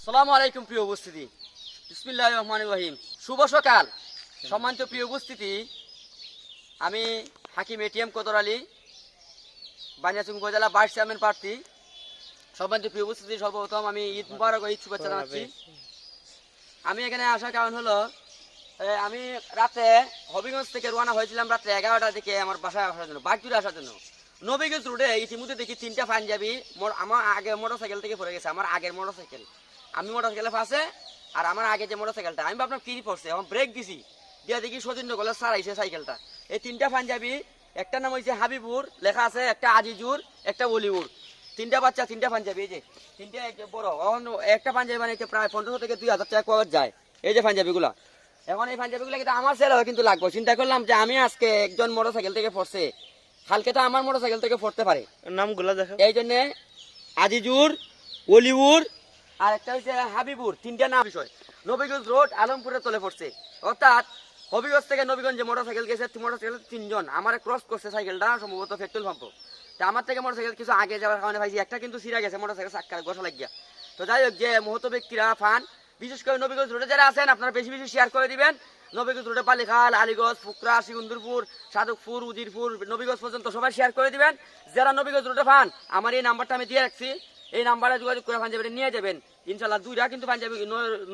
আসসালামু আলাইকুম প্রিয় উপস্থিতি, বিসমিল্লাহির রহমানির রহিম। শুভ সকাল সম্মানিত প্রিয় উপস্থিতি। আমি হাকিম এটিএম কোতর আলী, বানিয়াচং উপজেলা ভাইস চেয়ারম্যান প্রার্থী। সম্মানিত প্রিয় উপস্থিতি, সর্বপ্রথম আমি ঈদ মুবারক ও ঈদ শুভেচ্ছা জানাচ্ছি। আমি এখানে আসার কারণ হলো, আমি রাতে হবিগঞ্জ থেকে রওনা হয়েছিলাম রাত্রে 11টার দিকে আমার বাসায় আসার জন্য, বাগজুড়ে আসার জন্য। নবীগঞ্জ রোডে ইতিমধ্যে দেখি 3টা পাঞ্জাবি আমার আগে মোটরসাইকেল থেকে পড়ে গেছে। আমার আগের মোটরসাইকেল, আমি মোটরসাইকেলে ফাঁসে, আর আমার আগে যে মোটরসাইকেলটা, আমি ভাবলাম কি পড়ছে, এখন ব্রেক দিছি, দিয়ে দেখি সৌজন্য গলে সারাইছে সাইকেলটা। এই 3টা পাঞ্জাবি, একটা নাম হয়েছে হাবিবুর লেখা আছে, একটা আজিজুর, একটা বলিউর। 3টা বাচ্চা, 3টা পাঞ্জাবি, এই যে 3টা বড়। এখন একটা পাঞ্জাবি মানে প্রায় 1500 থেকে 2000 টাকা খরচ যায়, এই যে পাঞ্জাবিগুলা। এখন এই পাঞ্জাবিগুলো কিন্তু আমার ছেলে কিন্তু লাগবে। চিন্তা করলাম যে আমি আজকে একজন মোটরসাইকেল থেকে পড়ছে, কালকে তো আমার মোটরসাইকেল থেকে পড়তে পারে, নামগুলা দেখো। এই জন্য আজিজুর, অলিউর আর একটা হচ্ছে হাবিবুর, 3টা নাম বিষয়। নবীগঞ্জ রোড আলমপুরের তলে পড়ছে, অর্থাৎ হবিগঞ্জ থেকে নবীগঞ্জে মোটরসাইকেল গেছে, মোটরসাইকেল 3জন আমার ক্রস করছে সাইকেলটা, সম্ভবত পেট্রোল পাম্প। তা আমার থেকে মোটরসাইকেল কিছু আগে যাওয়ার কারণে ভাইছি একটা কিন্তু ছিঁড়া গেছে, মোটরসাইকেল চাক্কা ঘষা লাগিয়া। তো যাই হোক, যে মহত ব্যক্তিরা ফান, বিশেষ করে নবীগঞ্জ রোডে যারা আছেন, আপনারা বেশি বেশি শেয়ার করে দিবেন। নবীগঞ্জ রোডে বালিখাল, আলীগঞ্জ, ফুকরা, সিকুন্দরপুর, সাধকপুর, উজিরপুর, নবীগঞ্জ পর্যন্ত সবাই শেয়ার করে দিবেন। যারা নবীগঞ্জ রোডে ফান, আমার এই নাম্বারটা আমি দিয়ে রাখছি, এই নাম্বারে যোগাযোগ করে পাঞ্জাবিটা নিয়ে যাবেন ইনশাল্লাহ। 2টা কিন্তু পাঞ্জাবি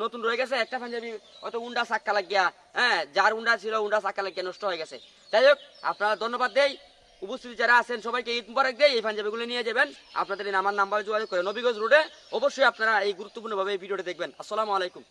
নতুন রয়ে গেছে, একটা পাঞ্জাবি অত উন্ডা চাক্কা লাগিয়া, হ্যাঁ, যার উন্ডা ছিল উন্ডা চাক্কা লাগিয়া নষ্ট হয়ে গেছে। যাই হোক, আপনারা ধন্যবাদ দেই, উপস্থিত যারা আছেন সবাইকে ঈদ মুবারক দেই। এই পাঞ্জাবিগুলো নিয়ে যাবেন, আপনাদের আমার নাম্বারে যোগাযোগ করে নবীগঞ্জ রোডে। অবশ্যই আপনারা এই গুরুত্বপূর্ণভাবে এই ভিডিওটা দেখবেন। আসসালামু আলাইকুম।